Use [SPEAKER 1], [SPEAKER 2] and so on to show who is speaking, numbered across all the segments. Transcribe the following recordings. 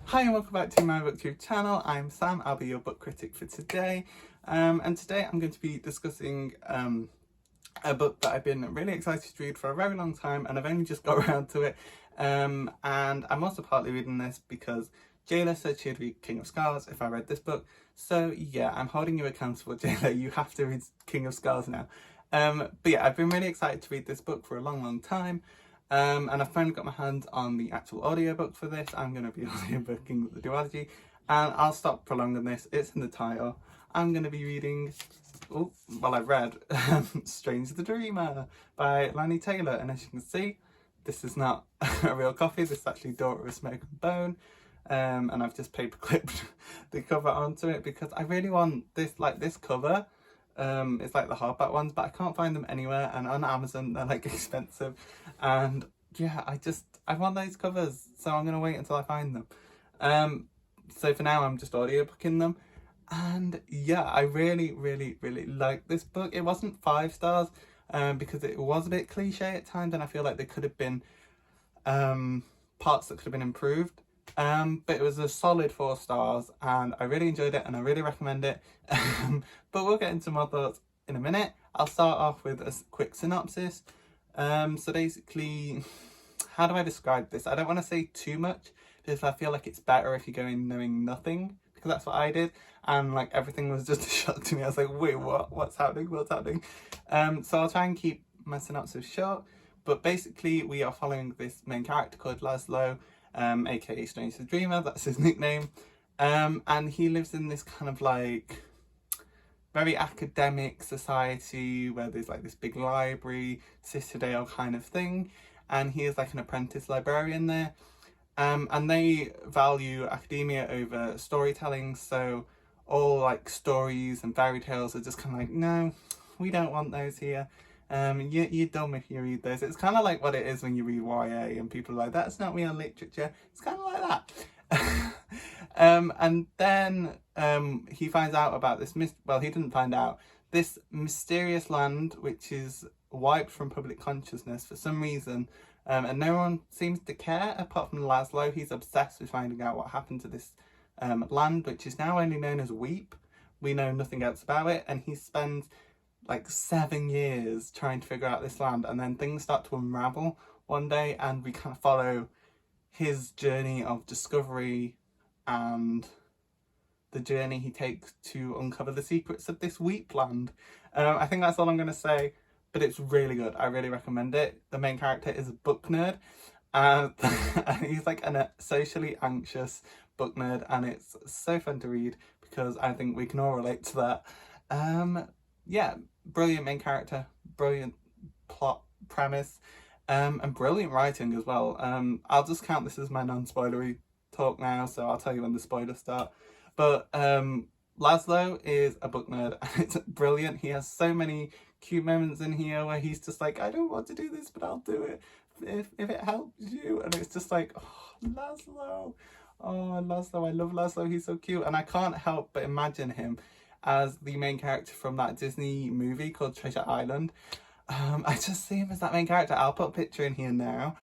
[SPEAKER 1] Hi and welcome back to my booktube channel. I'm Sam, I'll be your book critic for today. And today I'm going to be discussing a book that I've been really excited to read for a very long time, and I've only just got around to it. And I'm also partly reading this because Jayla said she'd read King of Scars if I read this book. So yeah, I'm holding you accountable, Jayla. You have to read King of Scars now. But yeah, I've been really excited to read this book for a long time. And I've finally got my hands on the actual audiobook for this. I'm going to be audiobooking the duology, and I'll stop prolonging this. It's in the title. I'm going to be reading, I've read Strange the Dreamer by Lani Taylor, and as you can see, this is not a real copy. This is actually Daughter of Smoke and Bone, and I've just paper clipped the cover onto it because I really want this, this cover. It's like the hardback ones, but I can't find them anywhere, and on Amazon they're like expensive, and yeah, I want those covers, so I'm gonna wait until I find them. So for now I'm just audiobooking them, and yeah, I really like this book. It wasn't 5 stars because it was a bit cliche at times, and I feel like there could have been parts that could have been improved. But it was a solid 4 stars, and I really enjoyed it and I really recommend it. But we'll get into more thoughts in a minute. I'll start off with a quick synopsis. So basically, how do I describe this? I don't want to say too much because I feel like it's better if you go in knowing nothing, because that's what I did, and like everything was just a shock to me. I was like, wait, what's happening? So I'll try and keep my synopsis short, but basically we are following this main character called Laszlo, aka Strange the Dreamer, that's his nickname, and he lives in this kind of like very academic society where there's like this big library, citadel kind of thing, and he is like an apprentice librarian there, and they value academia over storytelling, so all like stories and fairy tales are just kind of like, no, we don't want those here. You're dumb if you read those. It's kind of like what it is when you read YA and people are like, that's not real literature. It's kind of like that. And then he finds out about this, he didn't find out, this mysterious land which is wiped from public consciousness for some reason, and no one seems to care apart from Laszlo. He's obsessed with finding out what happened to this land, which is now only known as Weep. We know nothing else about it, and he spends like 7 years trying to figure out this land, and then things start to unravel one day, and we kind of follow his journey of discovery and the journey he takes to uncover the secrets of this Weep land. I think that's all I'm going to say, but it's really good. I really recommend it. The main character is a book nerd, and he's like a socially anxious book nerd, and it's so fun to read because I think we can all relate to that. Yeah, brilliant main character, brilliant plot premise, and brilliant writing as well. I'll just count this as my non-spoilery talk now, so I'll tell you when the spoilers start. But Laszlo is a book nerd, and it's brilliant. He has so many cute moments in here where he's just like, I don't want to do this, but I'll do it if it helps you. And it's just like, oh, Laszlo. Oh, Laszlo, I love Laszlo. He's so cute, and I can't help but imagine him as the main character from that Disney movie called Treasure Island. I just see him as that main character. I'll put a picture in here now.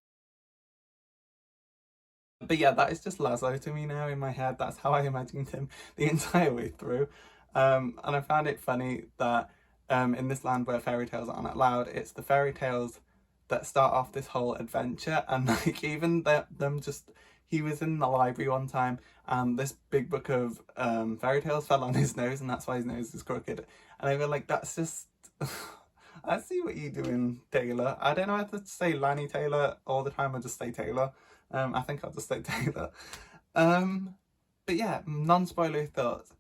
[SPEAKER 1] But yeah, that is just Laszlo to me now in my head. That's how I imagined him the entire way through. And I found it funny that in this land where fairy tales aren't allowed, it's the fairy tales that start off this whole adventure. And like even them just, he was in the library one time and this big book of fairy tales fell on his nose, and that's why his nose is crooked. And I feel like that's just I see what you're doing, Taylor. I don't know how to say Lani Taylor all the time, I just say Taylor. I think I'll just say Taylor. But yeah, non-spoiler thoughts.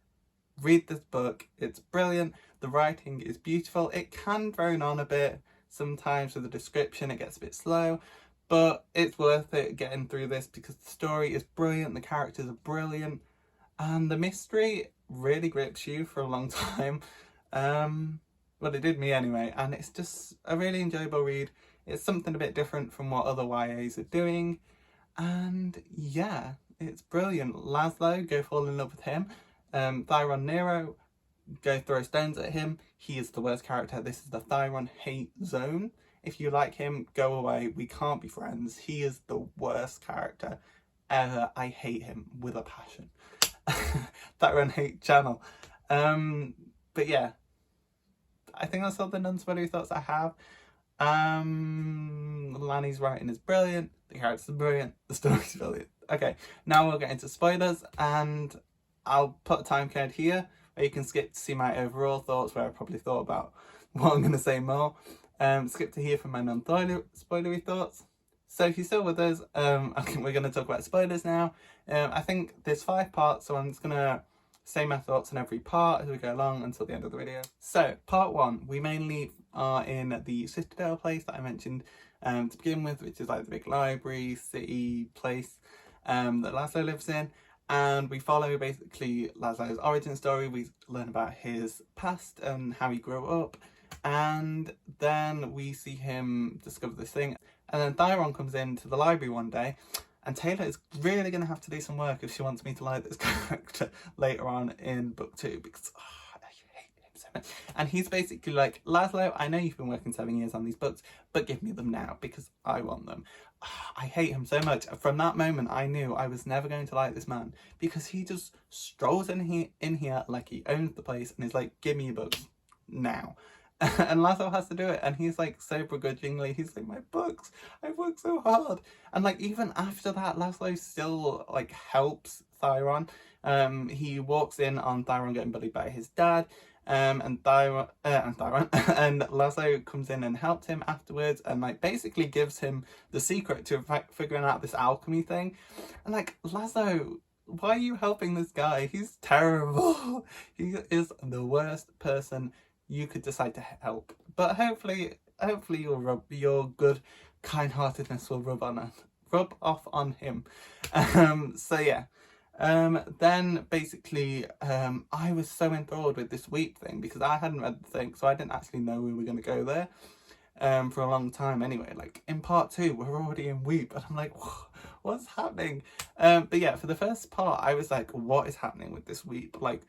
[SPEAKER 1] Read this book, it's brilliant. The writing is beautiful. It can drone on a bit sometimes with the description, it gets a bit slow, but it's worth it getting through this because the story is brilliant, the characters are brilliant, and the mystery really grips you for a long time. Well, it did me anyway, and it's just a really enjoyable read. It's something a bit different from what other YAs are doing, and yeah, it's brilliant. Laszlo, go fall in love with him. Thyron Nero, go throw stones at him. He is the worst character. This is the Thyron hate zone. If you like him, go away. We can't be friends. He is the worst character. I hate him with a passion. That run hate channel. But yeah, I think that's all the non-spoilery thoughts I have. Lanny's writing is brilliant, the characters are brilliant, the story's brilliant. Okay, now we'll get into spoilers, and I'll put a time code here where you can skip to see my overall thoughts, where I probably thought about what I'm going to say more. Skip to here for my non-spoilery thoughts. So if you're still with us, okay, we're going to talk about spoilers now. I think there's 5 parts, so I'm just going to say my thoughts on every part as we go along until the end of the video. So, part 1, we mainly are in the Citadel place that I mentioned to begin with, which is like the big library, city place that Laszlo lives in. And we follow basically Laszlo's origin story. We learn about his past and how he grew up. And then we see him discover this thing. And then Thyron comes into the library one day, and Taylor is really going to have to do some work if she wants me to like this character later on in book 2, because I hate him so much. And he's basically like, Laszlo, I know you've been working 7 years on these books, but give me them now because I want them. I hate him so much. From that moment, I knew I was never going to like this man, because he just strolls in here like he owns the place and is like, give me your books now. And Laszlo has to do it, and he's like so begrudgingly, he's like, my books, I've worked so hard. And like even after that, Laszlo still like helps Thyron. He walks in on Thyron getting bullied by his dad, and Laszlo comes in and helps him afterwards, and like basically gives him the secret to figuring out this alchemy thing. And like, Laszlo, why are you helping this guy? He's terrible. He is the worst person you could decide to help, but hopefully your good kind-heartedness will rub off on him. So yeah, then basically I was so enthralled with this weep thing, because I hadn't read the thing, so I didn't actually know we were going to go there for a long time anyway. Like in part 2 we're already in weep, and I'm like, what's happening? But yeah, for the first part I was like, what is happening with this weep? Like,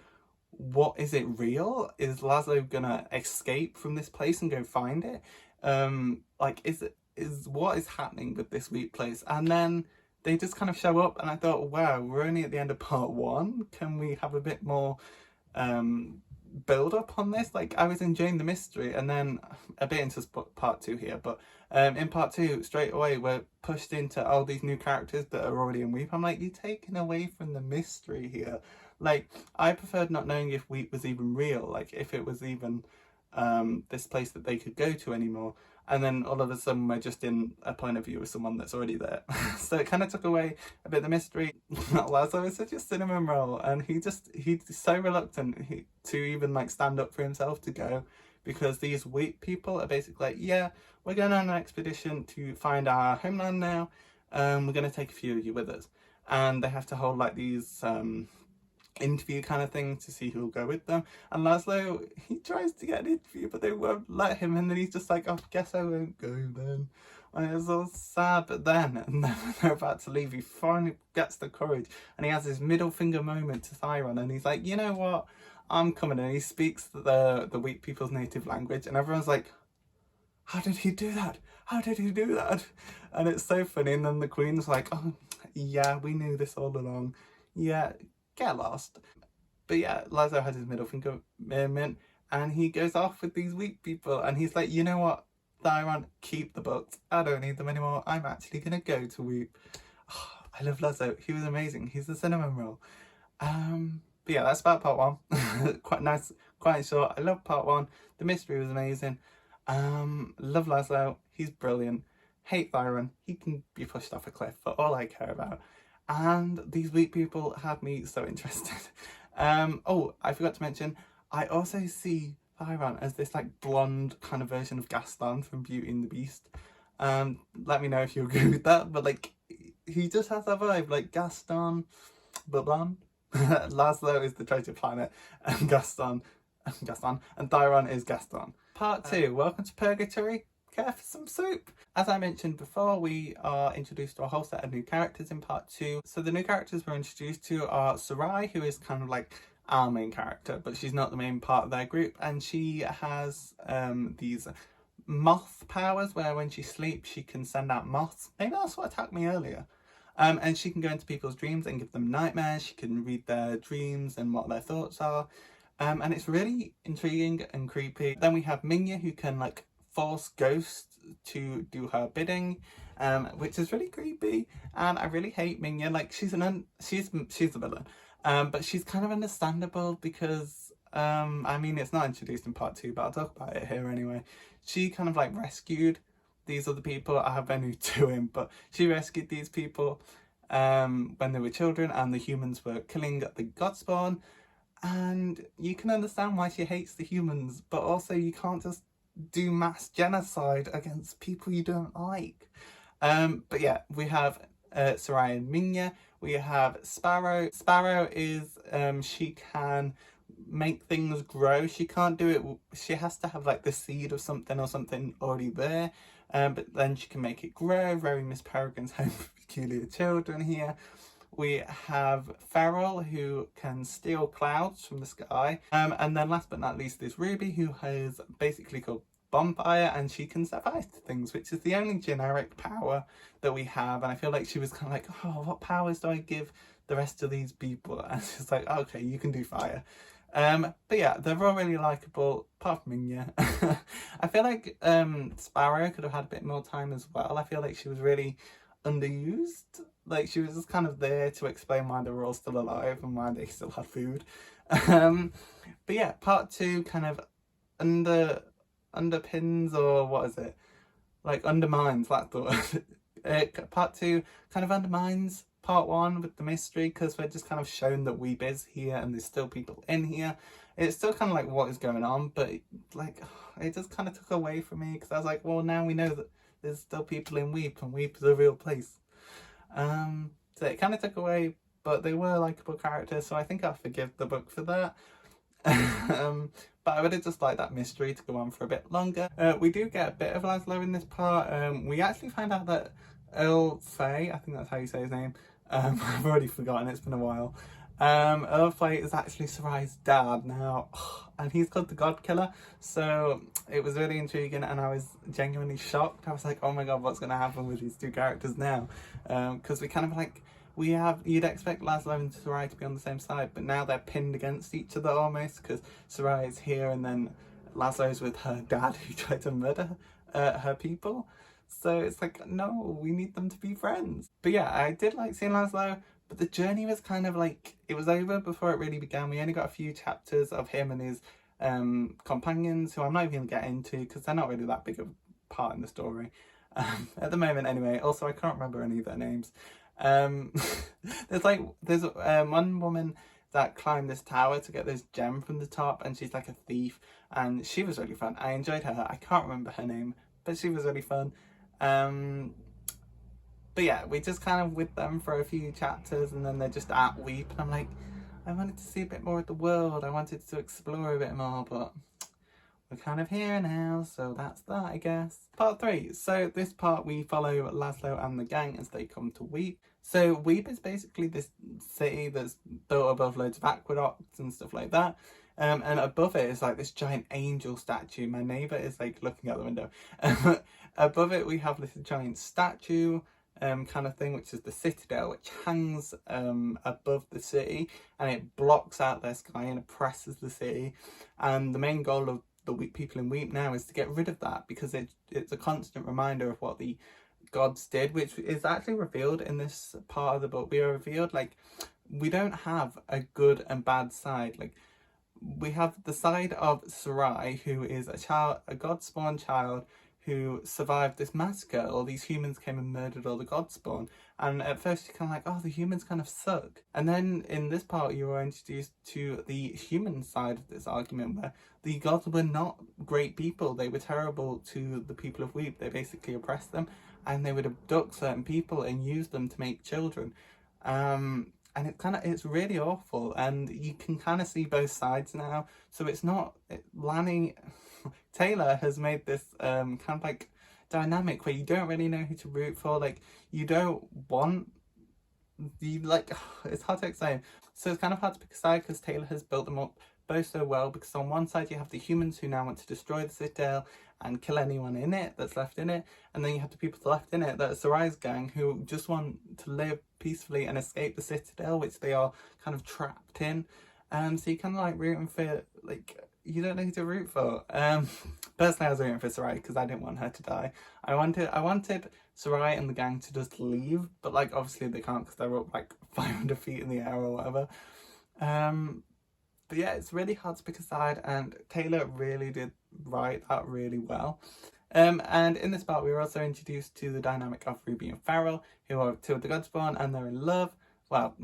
[SPEAKER 1] what is it real? Is Laszlo gonna escape from this place and go find it? Like, is what is happening with this weep place? And then they just kind of show up, and I thought, wow, we're only at the end of part 1. Can we have a bit more build up on this? Like, I was enjoying the mystery, and then a bit into part 2 here, but in part 2 straight away we're pushed into all these new characters that are already in weep. I'm like, you're taking away from the mystery here. Like, I preferred not knowing if weep was even real, like if it was even this place that they could go to anymore. And then all of a sudden we're just in a point of view of someone that's already there. So it kind of took away a bit of the mystery. Laszlo is such a cinnamon roll, and he's so reluctant to even like stand up for himself to go, because these weep people are basically like, yeah, we're going on an expedition to find our homeland now. We're going to take a few of you with us. And they have to hold like these interview kind of thing to see who will go with them. And Laszlo, he tries to get an interview, but they won't let him, and then he's just like, oh, guess I won't go then. And it's all sad. But then, and then when they're about to leave, he finally gets the courage, and he has his middle finger moment to Thyron, and he's like, you know what, I'm coming. And he speaks the weak people's native language, and everyone's like, how did he do that? How did he do that? And it's so funny. And then the Queen's like, oh yeah, we knew this all along. Yeah, get lost. But yeah, Laszlo has his middle finger moment, and he goes off with these weak people, and he's like, you know what, Thyron, keep the books. I don't need them anymore. I'm actually gonna go to weep. Oh, I love Laszlo. He was amazing. He's the cinnamon roll. But yeah, that's about part 1. Quite nice, quite short. I love part 1. The mystery was amazing. Love Laszlo. He's brilliant. Hate Thyron. He can be pushed off a cliff for all I care about. And these weak people had me so interested. Oh, I forgot to mention, I also see Thyron as this like blonde kind of version of Gaston from Beauty and the Beast. Let me know if you agree with that, but like, he just has that vibe, like Gaston, but blonde. Laszlo is the treasure planet, and Gaston, and Thyron is Gaston. Part 2, welcome to Purgatory. Care for some soup? As I mentioned before, we are introduced to a whole set of new characters in part 2. So the new characters we're introduced to are Sarai, who is kind of like our main character, but she's not the main part of their group, and she has these moth powers where when she sleeps she can send out moths. Maybe that's what attacked me earlier. And she can go into people's dreams and give them nightmares. She can read their dreams and what their thoughts are. And it's really intriguing and creepy. Then we have Minya, who can like force ghosts to do her bidding, which is really creepy. And I really hate Minya. Like she's a villain, but she's kind of understandable because I mean it's not introduced in part 2, but I'll talk about it here anyway. She kind of like rescued these other people. I have Venu to him, but she rescued these people when they were children, and the humans were killing the Godspawn. And you can understand why she hates the humans, but also you can't just do mass genocide against people you don't like. But yeah, we have Sarai and Minya. We have Sparrow. Sparrow is she can make things grow. She can't do it. She has to have like the seed of something or something already there. But then she can make it grow. Very Miss Peregrine's Home for Peculiar Children here. We have Feral, who can steal clouds from the sky. And then last but not least, there's Ruby, who has basically called Bonfire, and she can set fire to things, which is the only generic power that we have. And I feel like she was kind of like, oh, what powers do I give the rest of these people? And she's like, okay, you can do fire. But yeah, they're all really likeable, apart from Minya. I feel like Sparrow could have had a bit more time as well. I feel like she was really underused. Like she was just kind of there to explain why they were all still alive and why they still had food. But yeah, part 2 kind of underpins, or what is it? Like undermines, that's the word. Part 2 kind of undermines part 1 with the mystery, because we're just kind of shown that Weep is here and there's still people in here. It's still kind of like what is going on, but like it just kind of took away from me, because I was like, well, now we know that there's still people in Weep, and Weep is a real place. So it kind of took away, but they were likeable characters, so I think I'll forgive the book for that. But I would have just liked that mystery to go on for a bit longer. We do get a bit of Laszlo in this part. We actually find out that Earl Fay, I think that's how you say his name, I've already forgotten, it's been a while. Earl Fay is actually Sarai's dad now, and he's called the God Killer, so it was really intriguing, and I was genuinely shocked. I was like, oh my god, what's going to happen with these two characters now? Because we kind of like, you'd expect Laszlo and Sarai to be on the same side, but now they're pinned against each other almost, because Sarai is here and then Laszlo's with her dad who tried to murder her people. So it's like, no, we need them to be friends. But yeah, I did like seeing Laszlo, but the journey was kind of like, it was over before it really began. We only got a few chapters of him and his companions, who I'm not even going to get into because they're not really that big of a part in the story. At the moment anyway. Also, I can't remember any of their names. There's one woman that climbed this tower to get this gem from the top, and she's like a thief, and she was really fun. I enjoyed her. I can't remember her name, but she was really fun. But yeah, we just kind of with them for a few chapters, and then they're just at Weep, and I'm like, I wanted to see a bit more of the world. I wanted to explore a bit more, but we're kind of here now, so that's that, I guess. Part 3. So this part we follow Laszlo and the gang as they come to Weep. So Weep is basically this city that's built above loads of aqueducts and stuff like that. And above it is like this giant angel statue. My neighbour is like looking out the window. Above it we have this giant statue kind of thing, which is the citadel, which hangs above the city, and it blocks out their sky and oppresses the city. And the main goal of the people in Weep now is to get rid of that, because it's a constant reminder of what the gods did, which is actually revealed in this part of the book. We are revealed, like, we don't have a good and bad side. Like, we have the side of Sarai, who is a god-spawn child who survived this massacre. All these humans came and murdered all the godspawn, and at first you're kind of like, oh, the humans kind of suck. And then in this part you are introduced to the human side of this argument, where the gods were not great people. They were terrible to the people of Weep. They basically oppressed them, and they would abduct certain people and use them to make children. And it's really awful, and you can kind of see both sides now. So it's not, Taylor has made this kind of like dynamic where you don't really know who to root for. Like, it's hard to explain. So it's kind of hard to pick a side, because Taylor has built them up both so well, because on one side you have the humans who now want to destroy the citadel, and kill anyone in it that's left in it. And then you have the people left in it that are Sarai's gang, who just want to live peacefully and escape the citadel, which they are kind of trapped in. So you kind of like rooting for, like, you don't know who to root for. Personally, I was rooting for Sarai because I didn't want her to die. I wanted Sarai and the gang to just leave, but like obviously they can't because they're up like 500 feet in the air or whatever. But yeah, it's really hard to pick a side, and Taylor really did write that really well. And in this part, we were also introduced to the dynamic of Ruby and Farrell, who are two of the Godspawn, and they're in love. Well,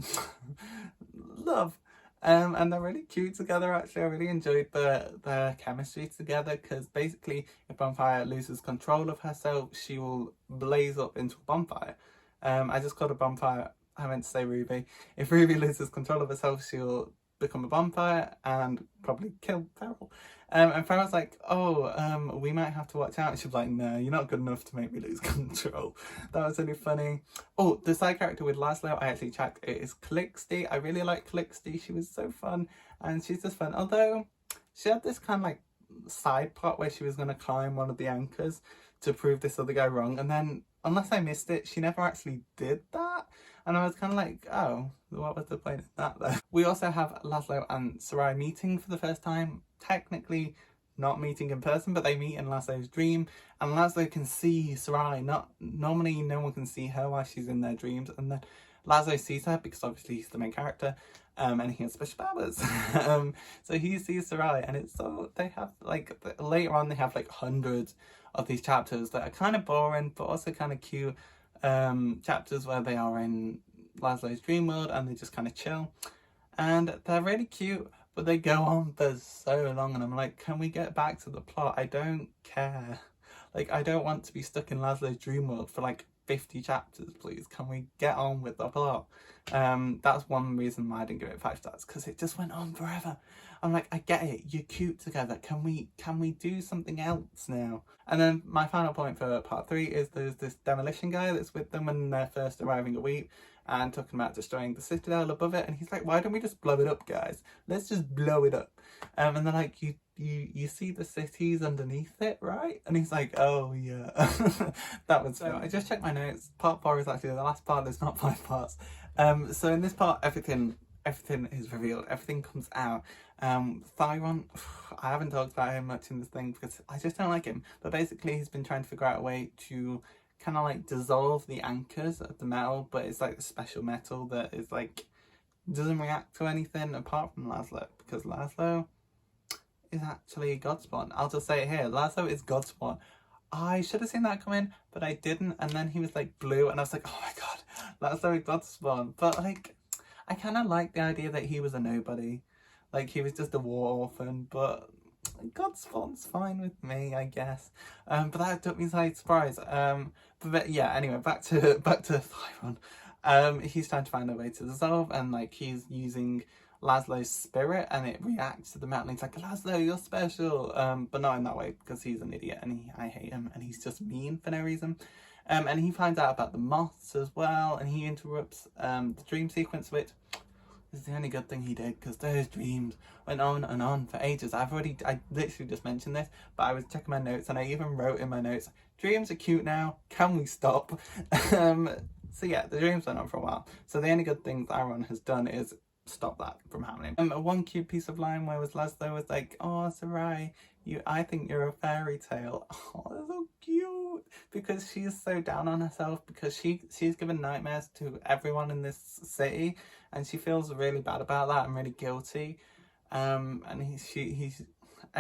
[SPEAKER 1] love. And they're really cute together, actually. I really enjoyed their chemistry together, because basically if Bonfire loses control of herself, she will blaze up into a bonfire. I just called a bonfire, I meant to say Ruby. If Ruby loses control of herself, she'll become a bonfire and probably kill Farrell. And Farrell's like, oh, we might have to watch out. And she's like, no, you're not good enough to make me lose control. That was really funny. Oh, the side character with Laszlo, I actually checked, it is Calixte. I really like Calixte. She was so fun, and she's just fun. Although she had this kind of like side plot where she was going to climb one of the anchors to prove this other guy wrong, and then, unless I missed it, she never actually did that. And I was kind of like, oh, what was the point of that then? We also have Laszlo and Sarai meeting for the first time. Technically not meeting in person, but they meet in Laszlo's dream. And Laszlo can see Sarai. Normally no one can see her while she's in their dreams. And then Laszlo sees her because obviously he's the main character. And he has special powers. So he sees Sarai, and it's so, they have like, later on they have like hundreds of these chapters that are kind of boring, but also kind of cute. Chapters where they are in Laszlo's dream world and they just kind of chill, and they're really cute, but they go on for so long, and I'm like, can we get back to the plot? I don't care. Like, I don't want to be stuck in Laszlo's dream world for like 50 chapters, please. Can we get on with the plot? That's one reason why I didn't give it 5 stars, because it just went on forever. I'm like, I get it, you're cute together, can we do something else now? And then my final point for part 3 is there's this demolition guy that's with them when they're first arriving at Weep, and talking about destroying the citadel above it, and he's like, why don't we just blow it up, guys? Let's just blow it up. And they're like, you see the cities underneath it, right? And he's like, oh yeah. That was so. I just checked my notes. Part 4 is actually the last part. There's not 5 parts. So in this part, everything is revealed. Everything comes out. Thyron, I haven't talked about him much in this thing because I just don't like him. But basically, he's been trying to figure out a way to kind of like dissolve the anchors of the metal, but it's like a special metal that is like, doesn't react to anything apart from Laszlo, because Laszlo is actually Godspawn. I'll just say it here, Laszlo is Godspawn. I should have seen that coming, but I didn't. And then he was like blue, and I was like, oh my god, Laszlo is Godspawn. But like, I kind of like the idea that he was a nobody. Like, he was just a war orphan, but Godspawn's fine with me, I guess. But that took me by surprise. But yeah, anyway, back to Thyron. He's trying to find a way to dissolve, and like, he's using Laszlo's spirit, and it reacts to the metal, and he's like, Laszlo, you're special. But not in that way, because he's an idiot, and I hate him, and he's just mean for no reason. And he finds out about the moths as well, and he interrupts the dream sequence, which is the only good thing he did, because those dreams went on and on for ages. I literally just mentioned this, but I was checking my notes, and I even wrote in my notes, dreams are cute now, can we stop? So yeah, the dreams went on for a while. So the only good thing Thyron has done is stop that from happening. One cute piece of line where Laszlo was like, oh, Sarai, I think you're a fairy tale. Oh, that's so cute, because she's so down on herself, because she's given nightmares to everyone in this city, and she feels really bad about that and really guilty. And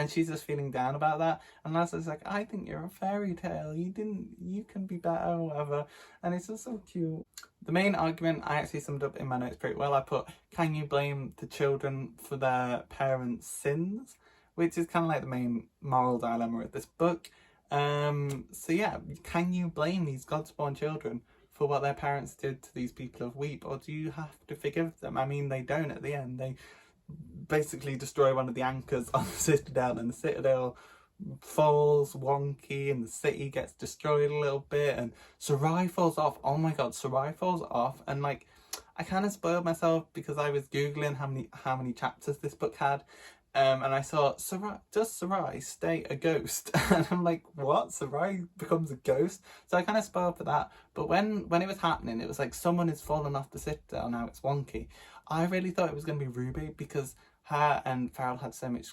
[SPEAKER 1] she's just feeling down about that, and Laszlo's like, I think you're a fairy tale, you can be better or whatever. And it's just so cute. The main argument I actually summed up in my notes pretty well. I put, can you blame the children for their parents' sins? Which is kind of like the main moral dilemma of this book. So yeah, can you blame these Godspawn children for what their parents did to these people of Weep, or do you have to forgive them? I mean, they don't at the end. They basically destroy one of the anchors on the citadel, and the citadel falls wonky, and the city gets destroyed a little bit, and Sarai falls off. Oh my god, Sarai falls off, and like, I kind of spoiled myself because I was googling how many chapters this book had, and I saw, does Sarai stay a ghost? And I'm like, what? Sarai becomes a ghost? So I kind of spoiled for that. But when it was happening, it was like someone has fallen off the citadel, now it's wonky. I really thought it was going to be Ruby, because her and Farrell had so much,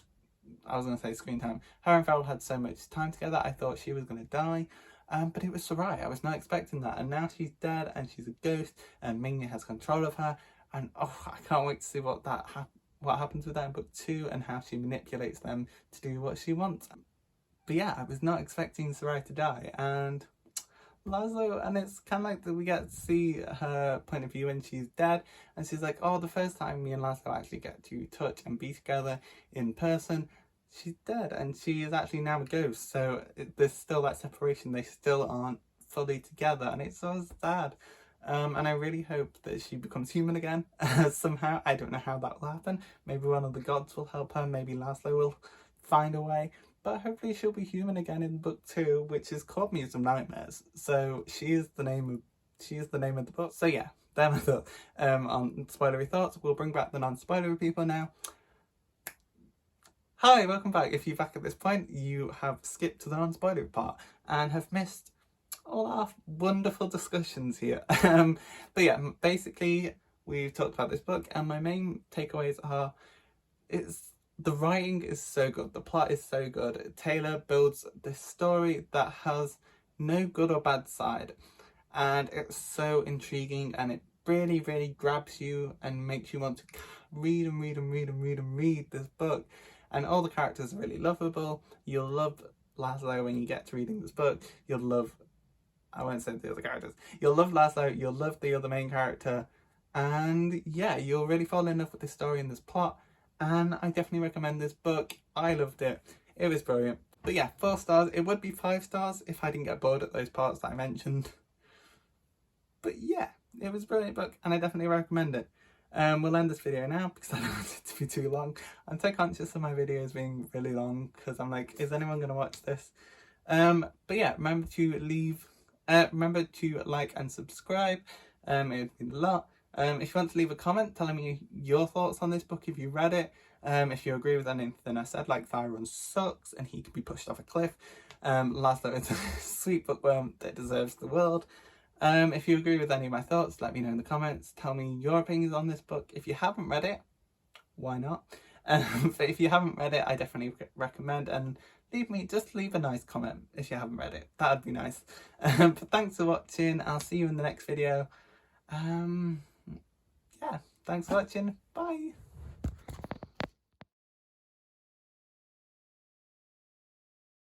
[SPEAKER 1] I was going to say screen time, her and Farrell had so much time together, I thought she was going to die. But it was Sarai. I was not expecting that. And now she's dead and she's a ghost and Mingya has control of her. And oh, I can't wait to see what happens with that in book 2 and how she manipulates them to do what she wants. But yeah, I was not expecting Sarai to die. And Laszlo, and it's kind of like that we get to see her point of view when she's dead. And she's like, oh, the first time me and Laszlo actually get to touch and be together in person, she's dead and she is actually now a ghost. So there's still that separation. They still aren't fully together and it's so sad. And I really hope that she becomes human again somehow. I don't know how that will happen. Maybe one of the gods will help her. Maybe Laszlo will find a way. But hopefully she'll be human again in book 2, which has caused me some nightmares. So she is the name of the book. So yeah, there my thoughts. On spoilery thoughts, we'll bring back the non-spoilery people now. Hi, welcome back. If you're back at this point, you have skipped to the non-spoilery part and have missed all our wonderful discussions here. But yeah, basically we've talked about this book and my main takeaways are, the writing is so good, the plot is so good. Taylor builds this story that has no good or bad side, and it's so intriguing and it really, really grabs you and makes you want to read and read and read and read and read this book. And all the characters are really lovable. You'll love Laszlo when you get to reading this book. You'll love, I won't say the other characters. You'll love Laszlo, you'll love the other main character. And yeah, you'll really fall in love with this story and this plot. And I definitely recommend this book. I loved it. It was brilliant. But yeah, 4 stars. It would be 5 stars if I didn't get bored at those parts that I mentioned. But yeah, it was a brilliant book and I definitely recommend it. We'll end this video now because I don't want it to be too long. I'm so conscious of my videos being really long because I'm like, is anyone going to watch this? But yeah, remember to like and subscribe. It would mean a lot. If you want to leave a comment telling me your thoughts on this book, if you read it, if you agree with anything I said, like Thyron sucks and he can be pushed off a cliff. Laszlo is a sweet bookworm that deserves the world. If you agree with any of my thoughts, let me know in the comments. Tell me your opinions on this book. If you haven't read it, why not? But if you haven't read it, I definitely recommend, and just leave a nice comment if you haven't read it. That'd be nice. But thanks for watching. I'll see you in the next video. Yeah, thanks for watching. Bye.